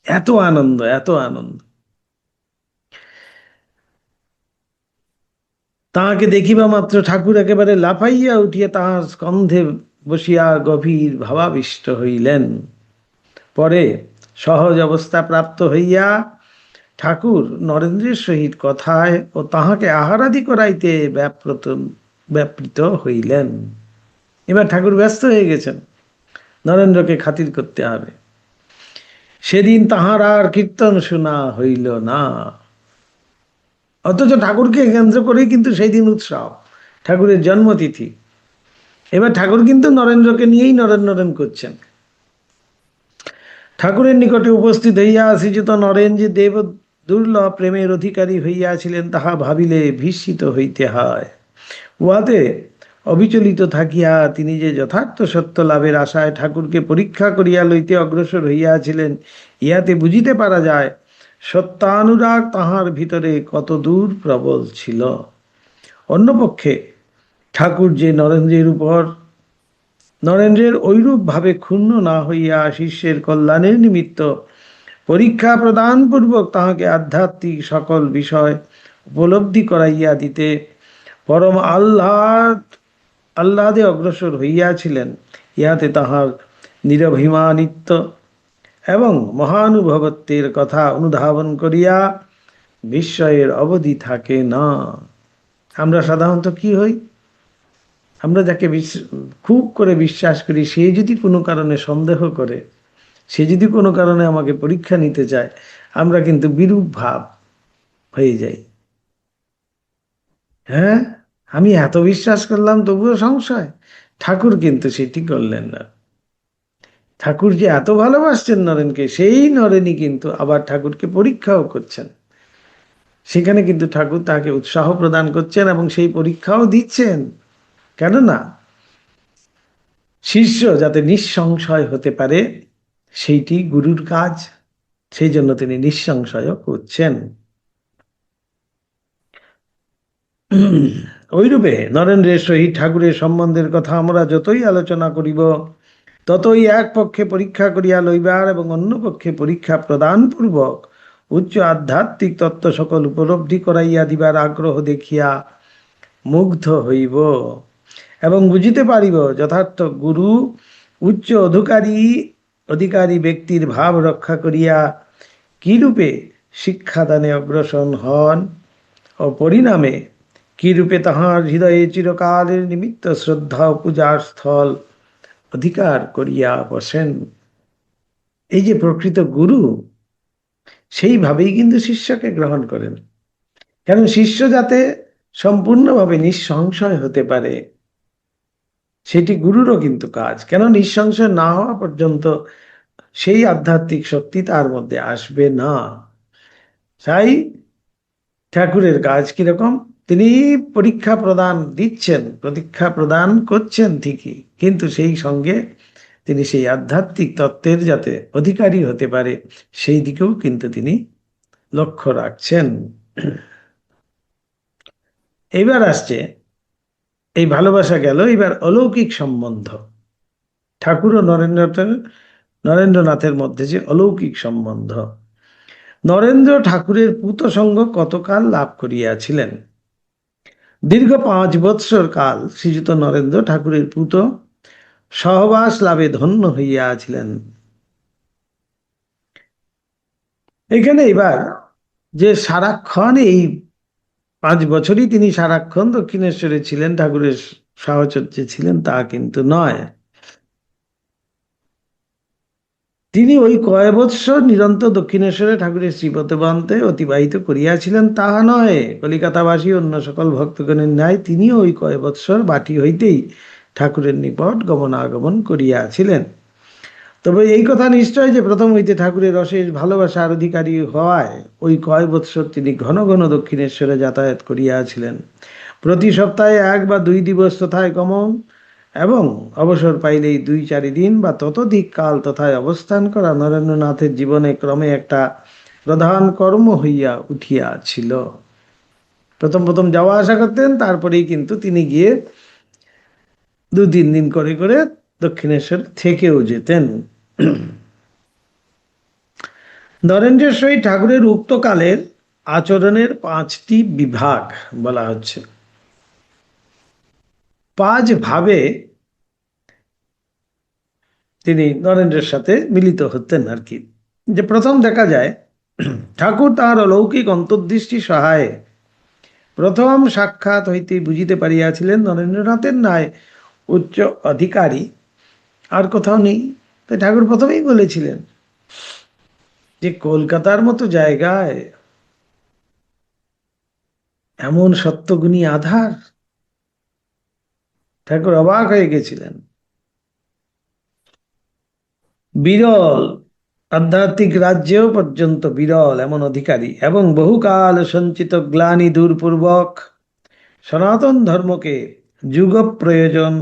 [SPEAKER 1] এত আনন্দ, এত আনন্দ। তাহাকে দেখিবা মাত্র ঠাকুর একেবারে লাফাইয়া উঠিয়া তাহার স্কন্ধে বসিয়া গভীর ভাবাবিষ্ট হইলেন। পরে সহজ অবস্থা প্রাপ্ত হইয়া ঠাকুর নরেন্দ্রের সহিত কথায় ও তাহাকে আহারাদি করাইতে ব্যাপৃত হইলেন। এবার ঠাকুর ব্যস্ত হয়ে গেছেন, নরেন্দ্রকে খাতির করতে হবে। সেদিন তাহার আর কীর্তন শোনা হইল না। অথচ ঠাকুরকে কেন্দ্র করেই কিন্তু সেই দিন উৎসব, ঠাকুরের জন্মতিথি। এবার ঠাকুর কিন্তু নরেন্দ্রকে নিয়েই নরেন করছেন। ঠাকুরের নিকটে উপস্থিত হইয়া শ্রীযুত নরেন যে দেব দুর্লভ প্রেমের অধিকারী হইয়াছিলেন তাহা ভাবিলে ভীষিত হইতে হয়। উহাতে অবিচলিত থাকিয়া তিনি যে যথার্থ সত্য লাভের আশায় ঠাকুরকে পরীক্ষা করিয়া লইতে অগ্রসর হইয়াছিলেন, ইহাতে বুঝিতে পারা যায় সত্যানুরাগ তাহার ভিতরে কত দূর প্রবল ছিল। অন্যপক্ষে ঠাকুর যে নরেন্দ্রের ঐরূপ ভাবে ক্ষুণ্ণ না হইয়া শিষ্যের কল্যাণের নিমিত্ত পরীক্ষা প্রদান পূর্বক তাহাকে আধ্যাত্মিক সকল বিষয় উপলব্ধি করাইয়া দিতে পরম আহ্লাদে অগ্রসর হইয়াছিলেন, ইহাতে তাহার নিরভিমানিত্ব এবং মহানুভবত্বের কথা অনুধাবন করিয়া বিস্ময়ের অবধি থাকে না। আমরা সাধারণত কি হই, আমরা যাকে খুব করে বিশ্বাস করি, সে যদি কোনো কারণে সন্দেহ করে, সে যদি কোনো কারণে আমাকে পরীক্ষা নিতে চায়, আমরা কিন্তু বিরূপ ভাব হয়ে যাই। হ্যাঁ, আমি এত বিশ্বাস করলাম তবুও সংশয়। ঠাকুর কিন্তু সেটি করলেন না। ঠাকুর যে এত ভালোবাসছেন নরেনকে, সেই নরেনই কিন্তু আবার ঠাকুরকে পরীক্ষাও করছেন। সেখানে কিন্তু ঠাকুর তাকে উৎসাহ প্রদান করছেন এবং সেই পরীক্ষাও দিচ্ছেন। কেননা শিষ্য যাতে নিঃসংশয় হতে পারে, সেইটি গুরুর কাজ। সেই জন্য তিনি নিঃসংশয় করছেন। ওইরূপে নরেন্দ্রের সহিত ঠাকুরের সম্বন্ধের কথা আমরা যতই আলোচনা করিব, ততই এক পক্ষে পরীক্ষা করিয়া লইবার এবং অন্য পক্ষে পরীক্ষা প্রদান পূর্বক উচ্চ আধ্যাত্মিক তত্ত্ব সকল উপলব্ধি করাইয়া দিবার আগ্রহ দেখিয়া মুগ্ধ হইব এবং বুঝিতে পারিব যথার্থ গুরু উচ্চ অধিকারী ব্যক্তির ভাব রক্ষা করিয়া কিরূপে শিক্ষাদানে অগ্রসর হন ও পরিণামে কিরূপে তাহার হৃদয়ে চিরকালের নিমিত্ত শ্রদ্ধা ও পূজার স্থল অধিকার করিয়া বসেন। এই যে প্রকৃত গুরু, সেইভাবেই কিন্তু শিষ্যকে গ্রহণ করেন। কারণ শিষ্য যাতে সম্পূর্ণভাবে নিঃসংশয় হতে পারে, সেটি গুরুরও কিন্তু কাজ। কেন নিঃসংশয় না হওয়া পর্যন্ত সেই আধ্যাত্মিক শক্তি তার মধ্যে আসবে না। তাই ঠাকুরের কাজ কিরকম, তিনি পরীক্ষা প্রদান করছেন ঠিকই, কিন্তু সেই সঙ্গে তিনি সেই আধ্যাত্মিক তত্ত্বের যাতে অধিকারী হতে পারে, সেই দিকেও কিন্তু তিনি লক্ষ্য রাখছেন। এইবার আসছে, এই ভালোবাসা গেল, এবার অলৌকিক সম্বন্ধ। ঠাকুর ও নরেন্দ্রনাথের মধ্যে যে অলৌকিক সম্বন্ধ। নরেন্দ্র ঠাকুরের পূত সঙ্গ কতকাল লাভ করিয়াছিলেন। দীর্ঘ 5 বৎসর কাল শ্রীযুত নরেন্দ্র ঠাকুরের পূত সহবাস লাভে ধন্য হইয়াছিলেন। এখানে এবার যে সারাক্ষণ এই 5 বছরই তিনি সারাক্ষণ দক্ষিণেশ্বরে ছিলেন, ঠাকুরের সাহচর্যে ছিলেন, তা কিন্তু নয়। তিনি ওই কয় বৎসর নিরন্তর দক্ষিণেশ্বরে ঠাকুরের শ্রীপদবান্তে অতিবাহিত করিয়াছিলেন তাহা নয়। কলিকাতাবাসী অন্য সকল ভক্তগণের ন্যায় তিনিও ওই কয় বৎসর বাটি হইতেই ঠাকুরের নিকট গমনাগমন করিয়াছিলেন। তবে এই কথা নিশ্চয় যে প্রথম হইতে ঠাকুরের অশেষ ভালোবাসার অধিকারী হওয়ায় ওই কয় বৎসর তিনি ঘন ঘন দক্ষিণেশ্বরে যাতায়াত করিয়াছিলেন। প্রতি সপ্তাহে 1 বা 2 দিবস তথায় গমন এবং অবসর পাইলেই 2-4 দিন বা ততোধিক কাল তথায় অবস্থান করা নরেন্দ্রনাথের জীবনে ক্রমে একটা প্রধান কর্ম হইয়া উঠিয়াছিল। প্রথম যাওয়া আসা করতেন, তারপরেই কিন্তু তিনি গিয়ে 2-3 দিন করে করে দক্ষিণেশ্বর থেকেও যেতেন। নরেন্দ্রের সহিত ঠাকুরের উক্তকালের আচরণের 5টি বিভাগ বলা হচ্ছে। 5 ভাবে তিনি নরেন্দ্রের সাথে মিলিত হতেন আর কি। যে প্রথম দেখা যায় ঠাকুর তাহার অলৌকিক অন্তর্দৃষ্টি সহায়ে প্রথম সাক্ষাৎ হইতে বুঝিতে পারিয়াছিলেন নরেন্দ্রনাথের ন্যায় উচ্চ অধিকারী আর কোথাও নেই। তাই ঠাকুর প্রথমেই বলেছিলেন যে কলকাতার মতো জায়গায় এমন সত্যগুণী আধার। ঠাকুর অবাক হয়ে গেছিলেন। বিরল, আধ্যাত্মিক রাজ্যেও পর্যন্ত বিরল এমন অধিকারী এবং বহুকাল সঞ্চিত গ্লানি দূরপূর্বক সনাতন ধর্মকে যুগ প্রয়োজন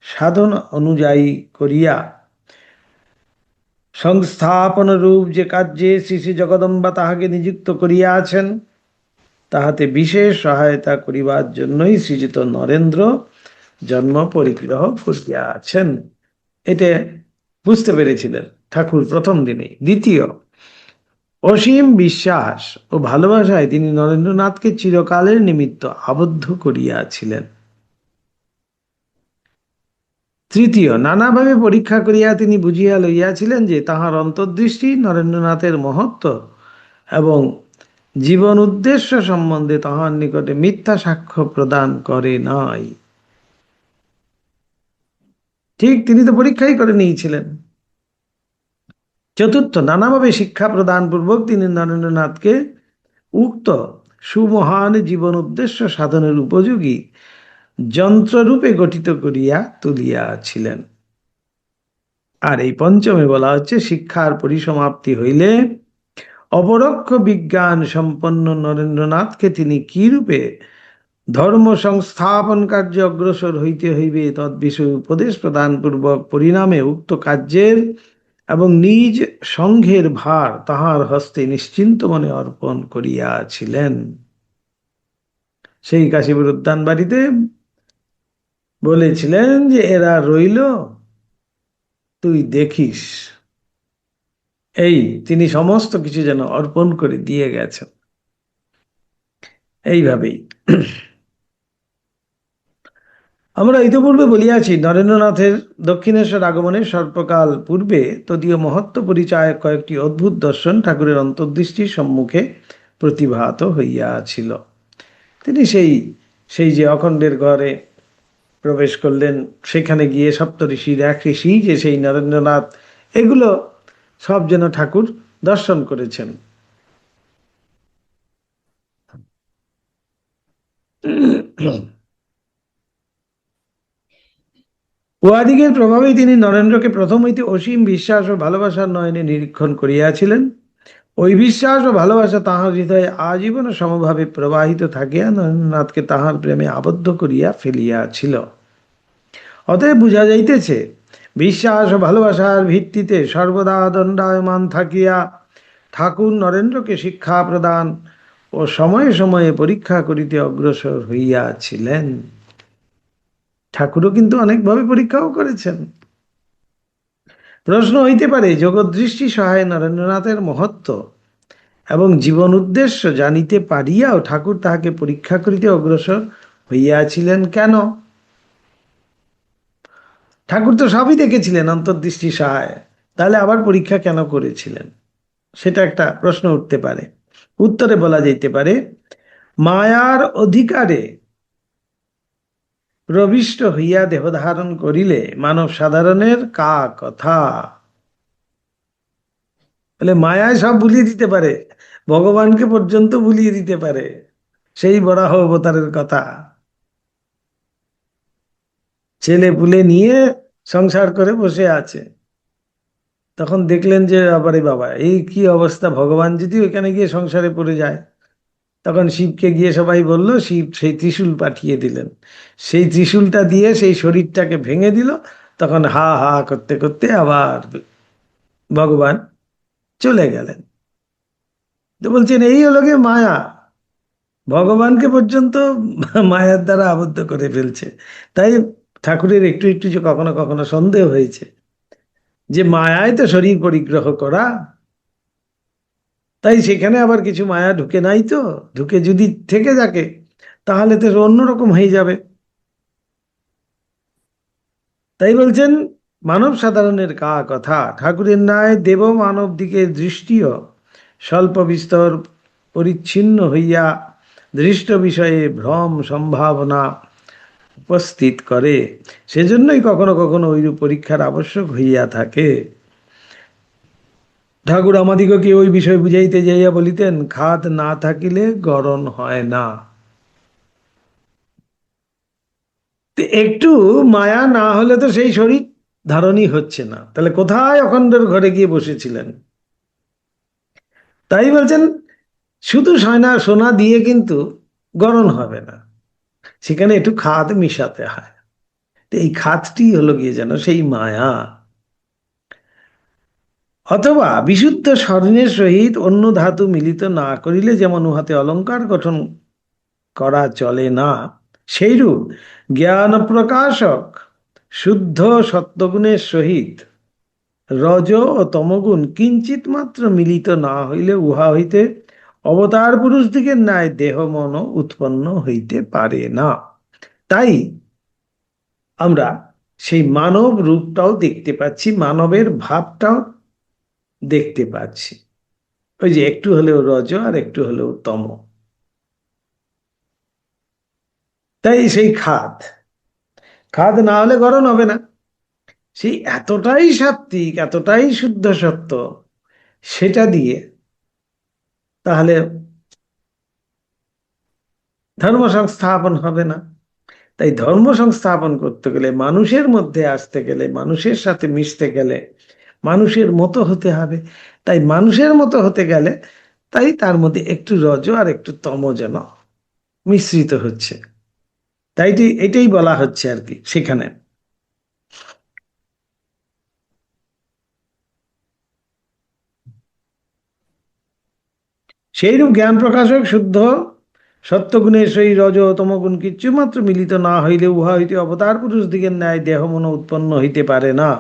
[SPEAKER 1] সাধন অনুযায়ী করিয়া সংস্থাপন রূপ যে কার্যে শ্রী শ্রী জগদম্বা তাহাকে নিযুক্ত করিয়াছেন, তাহাতে বিশেষ সহায়তা করিবার জন্যই শ্রীযুত নরেন্দ্র জন্ম পরিগ্রহ করিয়াছেন। এটা বুঝতে পেরেছিলেন ঠাকুর প্রথম দিনে। দ্বিতীয়, অসীম বিশ্বাস ও ভালোবাসায় তিনি নরেন্দ্রনাথকে চিরকালের নিমিত্ত আবদ্ধ করিয়াছিলেন। তৃতীয়, নানাভাবে পরীক্ষা করিয়া তিনি বুঝিয়া লইয়াছিলেন যে তাহার অন্তর্দৃষ্টি নরেন্দ্রনাথের মহত্ব এবং জীবন উদ্দেশ্য সম্বন্ধে তাহার নিকটে মিথ্যা সাক্ষ্য প্রদান করে নাই। ঠিক, তিনি তো পরীক্ষাই করে নিয়েছিলেন। চতুর্থ, নানাভাবে শিক্ষা প্রদান পূর্বক তিনি নরেন্দ্রনাথকে উক্ত সুমহান জীবন উদ্দেশ্য সাধনের উপযোগী যন্ত্ররূপে গঠিত করিয়া তুলিয়াছিলেন। আর এই পঞ্চমে বলা হচ্ছে, শিক্ষার পরিসমাপ্তি হইলে অপরোক্ষ বিজ্ঞান সম্পন্ন নরেন্দ্রনাথকে তিনি কি রূপে ধর্ম সংস্থাপন কার্যে অগ্রসর হইতে হইবে তদ্বিষয়ে উপদেশ প্রদান পূর্বক পরিণামে উক্ত কার্যের এবং নিজ সংঘের ভার তাহার হস্তে নিশ্চিন্ত মনে অর্পণ করিয়াছিলেন। সেই কাশীপুর উদ্যান বাড়িতে বলেছিলেন যে এরা রইল, তুই দেখিস। এই তিনি সমস্ত কিছু যেন অর্পণ করে দিয়ে গেছেন। এইভাবেই আমরা ইতিপূর্বে বলিয়াছি, নরেন্দ্রনাথের দক্ষিণেশ্বর আগমনের সর্বকাল পূর্বে তদীয় মহত্ব পরিচয় কয়েকটি অদ্ভুত দর্শন ঠাকুরের অন্তর্দৃষ্টির সম্মুখে প্রতিভাত হইয়াছিল। তিনি সেই যে অখণ্ডের ঘরে প্রবেশ করলেন, সেখানে গিয়ে সপ্তঋষির এক ঋষি যে সেই নরেন্দ্রনাথ, এগুলো সব যেন ঠাকুর দর্শন করেছেন। উহাদিগের প্রভাবেই তিনি নরেন্দ্রকে প্রথম হইতে অসীম বিশ্বাস ও ভালোবাসার নয়নে নিরীক্ষণ করিয়াছিলেন। ওই বিশ্বাস ও ভালোবাসা তাহার হৃদয়ে আজীবন সমভাবে প্রবাহিত থাকিয়া নরেন্দ্রনাথকে তাহার প্রেমে আবদ্ধ করিয়া ফেলিয়াছিল। অতএব বুঝা যাইতেছে, বিশ্বাস ও ভালোবাসার ভিত্তিতে সর্বদা দণ্ডায়মান থাকিয়া ঠাকুর নরেন্দ্রকে শিক্ষা প্রদান ও সময়ে সময়ে পরীক্ষা করিতে অগ্রসর হইয়াছিলেন। ঠাকুরও কিন্তু অনেকভাবে পরীক্ষাও করেছেন। প্রশ্ন হইতে পারে, যোগদৃষ্টি সহায়ে নরেন্দ্রনাথের মহত্ব এবং জীবন উদ্দেশ্য জানিতে পারিয়াও ঠাকুর তাহাকে পরীক্ষা করিতে অগ্রসর হইয়াছিলেন কেন? ঠাকুর তো সবই দেখেছিলেন অন্তর্দৃষ্টি সহায়ে, তাহলে আবার পরীক্ষা কেন করেছিলেন? সেটা একটা প্রশ্ন উঠতে পারে। উত্তরে বলা যেতে পারে, মায়ার অধিকারে প্রবিষ্ট হইয়া দেহ ধারণ করিলে মানব সাধারণের কা কথা। বলে মায়ায় সব ভুলিয়ে দিতে পারে, ভগবানকে পর্যন্ত ভুলিয়ে দিতে পারে। সেই বরাহ অবতারের কথা, ছেলে পুলে নিয়ে সংসার করে বসে আছে, তখন দেখলেন যে আবারে বাবা এই কি অবস্থা, ভগবান যদি ওইখানে গিয়ে সংসারে পড়ে যায়। তখন শিবকে গিয়ে সবাই বলল, শিব সেই ত্রিশূল পাঠিয়ে দিলেন, সেই ত্রিশূলটা দিয়ে সেই শরীরটাকে ভেঙে দিল। তখন হা হা করতে করতে আবার ভগবান চলে গেলেন। তো বলছেন এই হলো গিয়ে মায়া, ভগবানকে পর্যন্ত মায়ার দ্বারা আবদ্ধ করে ফেলছে। তাই ঠাকুরের একটু একটু যে কখনো কখনো সন্দেহ হয়েছে যে মায়ায় তো শরীর পরিগ্রহ করা, তাই সেখানে আবার কিছু মায়া ঢুকে নাই, তো ঢুকে যদি থেকে থাকে তাহলে তো অন্যরকম হয়ে যাবে। তাই বলছেন মানব সাধারণের কথা, ঠাকুরের ন্যায় দেব মানব দিকের দৃষ্টিও স্বল্প বিস্তর পরিচ্ছিন্ন হইয়া দৃষ্ট বিষয়ে ভ্রম সম্ভাবনা উপস্থিত করে। সেজন্যই কখনো কখনো ঐরূপ পরীক্ষার আবশ্যক হইয়া থাকে। ঠাকুর আমাদিগকে ওই বিষয় বুঝাইতে যাইয়া বলিতেন, খাদ না থাকিলে গরণ হয় না। একটু মায়া না হলে তো সেই শরীর ধারণই হচ্ছে না, তাহলে কোথায় অখণ্ডের ঘরে গিয়ে বসেছিলেন? তাই বলছেন শুধু সোনা সোনা দিয়ে কিন্তু গরণ হবে না, সেখানে একটু খাদ মিশাতে হয়। তো এই খাদটি হলো গিয়ে যেন সেই মায়া। অথবা বিশুদ্ধ স্বর্ণের সহিত অন্য ধাতু মিলিত না করিলে যেমন উহাতে অলঙ্কার গঠন করা চলে না, সেইরূপ জ্ঞান প্রকাশক শুদ্ধ সত্ত্বগুণের সহিত রজ ও তমগুণ কিঞ্চিত মাত্র মিলিত না হইলে উহা হইতে অবতার পুরুষ দিগের ন্যায় দেহ মন উৎপন্ন হইতে পারে না। তাই আমরা সেই মানব রূপটাও দেখতে পাচ্ছি, মানবের ভাবটাও দেখতে পাচ্ছি, ওই যে একটু হলেও রজ আর একটু হলেও তম। তাই সেই খাদ, খাদ না হলে গরণ হবে না। সেই এতটাই সাত্ত্বিক, এতটাই শুদ্ধ সত্য, সেটা দিয়ে তাহলে ধর্ম সংস্থাপন হবে না। তাই ধর্ম সংস্থাপন করতে গেলে, মানুষের মধ্যে আসতে গেলে, মানুষের সাথে মিশতে গেলে মানুষের মতো হতে হবে। তাই মানুষের মতো হতে গেলে তাই তার মধ্যে একটু রজ আর একটু তম যেন মিশ্রিত হচ্ছে। তাই এটাই বলা হচ্ছে আর কি সেখানে। সেইরূপ জ্ঞান প্রকাশক শুদ্ধ সত্যগুণের সেই রজ ও তমগুণ কিচ্ছু মাত্র মিলিত না হইলে উহা হইতে অবতার পুরুষ দিগের ন্যায় দেহ মন উৎপন্ন হইতে পারে না।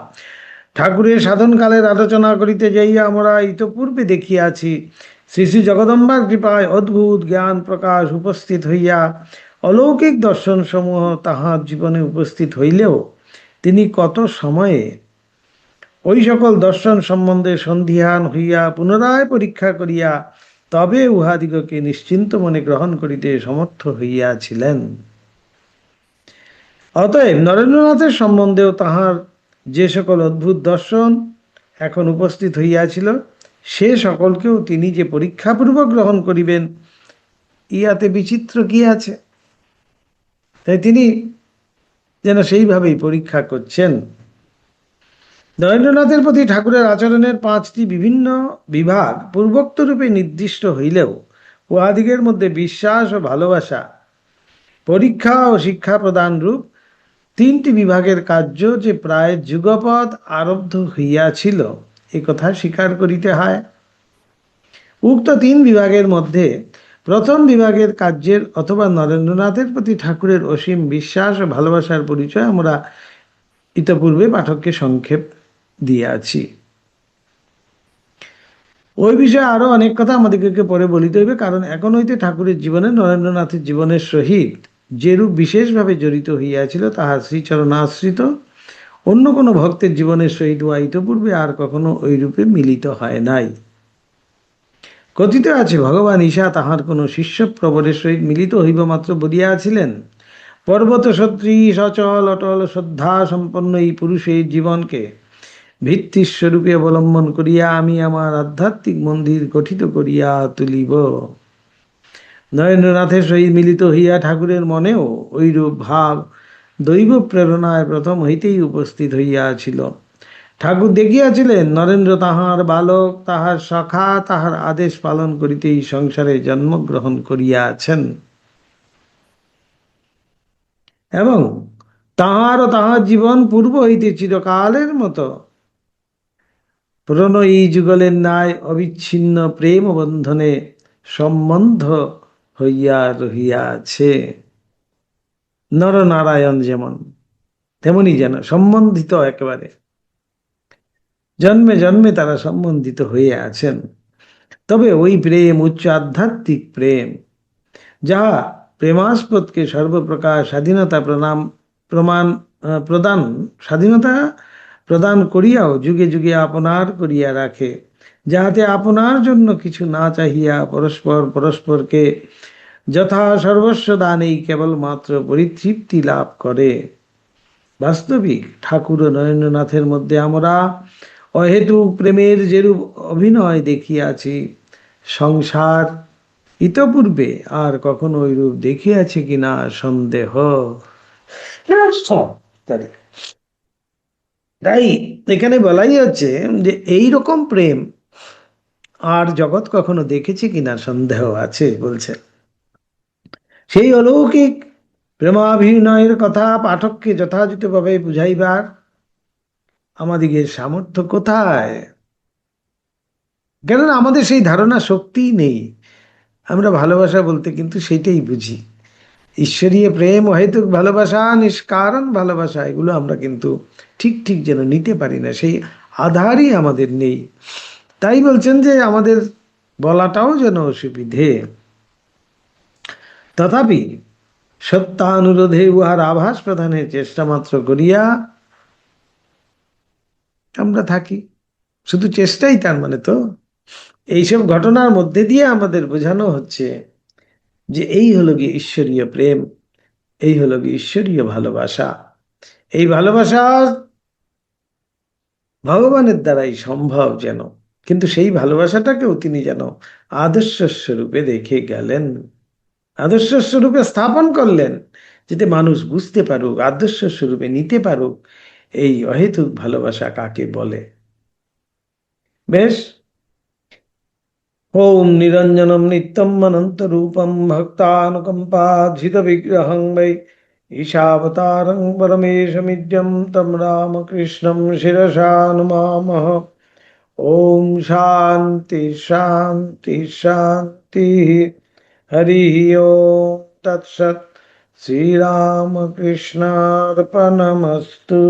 [SPEAKER 1] ঠাকুরের সাধনকালের আলোচনা করিতে যাইয়া আমরা ইতপূর্বে দেখিয়াছি, শ্রী শ্রী জগদম্বার কৃপায় অদ্ভুত জ্ঞান প্রকাশ উপস্থিত হইয়া অলৌকিক দর্শন সমূহ তাহার জীবনে উপস্থিত হইলেও তিনি কত সময়ে ওই সকল দর্শন সম্বন্ধে সন্ধিহান হইয়া পুনরায় পরীক্ষা করিয়া তবে উহাদিগকে নিশ্চিন্ত মনে গ্রহণ করিতে সমর্থ হইয়াছিলেন। অতএব নরেন্দ্রনাথের সম্বন্ধেও তাহার যে সকল অদ্ভুত দর্শন এখন উপস্থিত হইয়াছিল, সে সকলকেও তিনি যে পরীক্ষাপূর্বক গ্রহণ করিবেন, ইহাতে বিচিত্র কি আছে? তাই তিনি যেন সেইভাবেই পরীক্ষা করছেন। নরেন্দ্রনাথের প্রতি ঠাকুরের আচরণের 5টি বিভিন্ন বিভাগ পূর্বোক্ত রূপে নির্দিষ্ট হইলেও উহাদিগের মধ্যে বিশ্বাস ও ভালোবাসা, পরীক্ষা ও শিক্ষা প্রদান রূপ 3টি বিভাগের কার্য যে প্রায় যুগপৎ আরব্ধ হইয়াছিল, এ কথা স্বীকার করিতে হয়। উক্ত 3 বিভাগের মধ্যে প্রথম বিভাগের কার্যের অথবা নরেন্দ্রনাথের প্রতি ঠাকুরের অসীম বিশ্বাস ও ভালোবাসার পরিচয় আমরা ইতপূর্বে পাঠককে সংক্ষেপ দিয়াছি। ওই বিষয়ে আরো অনেক কথা আমাদেরকে পরে বলিতে হইবে, কারণ এখন হইতে ঠাকুরের জীবনে নরেন্দ্রনাথের জীবনের সহিত যেরূপ বিশেষভাবে জড়িত হইয়াছিল তাহা শ্রীচরণাশ্রিত অন্য কোনো ভক্তের জীবনের সহিত উহা ইতপূর্বে আর কখনো ওই রূপে মিলিত হয় নাই। কথিত আছে, ভগবান ঈশা তাহার কোনো শিষ্য প্রবরের সহিত মিলিত হইব মাত্র বলিয়াছিলেন, পর্বত সদৃশ সচল অটল শ্রদ্ধা সম্পন্ন এই পুরুষের জীবনকে ভিত্তিস্বরূপে অবলম্বন করিয়া আমি আমার আধ্যাত্মিক মন্দির গঠিত করিয়া তুলিব। নরেন্দ্রনাথের সহিত মিলিত হইয়া ঠাকুরের মনেও ঐরূপ ভাব দৈব প্রেরণায় প্রথম হইতেই উপস্থিত হইয়াছিল। ঠাকুর দেখিয়াছিলেন নরেন্দ্র তাহার বালক, তাহার সখা, তাহার আদেশ পালন করিতেই সংসারে জন্মগ্রহণ করিয়াছেন এবং তাহার ও তাহার জীবন পূর্ব হইতে চিরকালের মতো প্রণয়ী যুগলের ন্যায় অবিচ্ছিন্ন প্রেম বন্ধনে সম্বন্ধ হইয়া রহিয়াছে। নরনারায়ণ যেমন, তেমনি যেন সম্বন্ধিত, একেবারে জন্মে জন্মে তারা সম্বন্ধিত হয়ে আছেন। তবে ওই প্রেম উচ্চ আধ্যাত্মিক প্রেম, যাহা প্রেমাস্পদকে সর্বপ্রকার স্বাধীনতা প্রদান, স্বাধীনতা প্রদান করিয়াও যুগে যুগে আপনার করিয়া রাখে, যাহাতে আপনার জন্য কিছু না চাহিয়া পরস্পর পরস্পরকে যথা সর্বস্ব দানেই কেবলমাত্র পরিতৃপ্তি লাভ করে। বাস্তবিক ঠাকুর ও নরেন্দ্রনাথের মধ্যে আমরা অহেতুক প্রেমের যেরূপ অভিনয় দেখিয়াছি, সংসার ইতপূর্বে আর কখনো ওইরূপ দেখিয়াছে কিনা সন্দেহ। তাই এখানে বলাই হচ্ছে যে এই রকম প্রেম আর জগৎ কখনো দেখেছে কিনা সন্দেহ আছে, বলছে। সেই অলৌকিক প্রেমাভিনয়ের কথা পাঠককে যথাযথভাবে বুঝাইবার আমাদিগের সামর্থ্য কোথায়? কেননা আমাদের সেই ধারণা শক্তিই নেই। আমরা ভালোবাসা বলতে কিন্তু সেটাই বুঝি, ঈশ্বরীয় প্রেম, অহেতুক ভালোবাসা, নিষ্কারণ ভালোবাসা, এগুলো আমরা কিন্তু ঠিক ঠিক যেন নিতে পারি না, সেই আধারই আমাদের নেই। তাই বলছেন যে আমাদের বলাটাও যেন অসুবিধে। তথাপি সত্যানুরোধে উহার আভাস প্রদানের চেষ্টা মাত্র করিয়া আমরা থাকি। শুধু চেষ্টাই, তার মানে তো এইসব ঘটনার মধ্যে দিয়ে আমাদের বোঝানো হচ্ছে যে এই হলো গিয়ে ঈশ্বরীয় প্রেম, এই হলো গিয়ে ঈশ্বরীয় ভালোবাসা। এই ভালোবাসা ভগবানের দ্বারাই সম্ভব যেন, কিন্তু সেই ভালোবাসাটাকেও তিনি যেন আদর্শ স্বরূপে রেখে গেলেন, আদর্শ স্বরূপে স্থাপন করলেন, যাতে মানুষ বুঝতে পারুক, আদর্শ স্বরূপে নিতে পারুক এই অহেতুক ভালোবাসা কাকে বলে। বেশ। ওম নিরঞ্জনম নিত্যম অনন্ত রূপম ভক্তানুকম্পাধৃত বিগ্রহং বৈ ঈশাবতারং পরমেশমিদ্যম তম রামকৃষ্ণম শিরসা নুমামহ। ওম শান্তি শান্তি শান্তি। হরি ওম তৎসৎ। শ্রীরামকৃষ্ণার্পণমস্তু।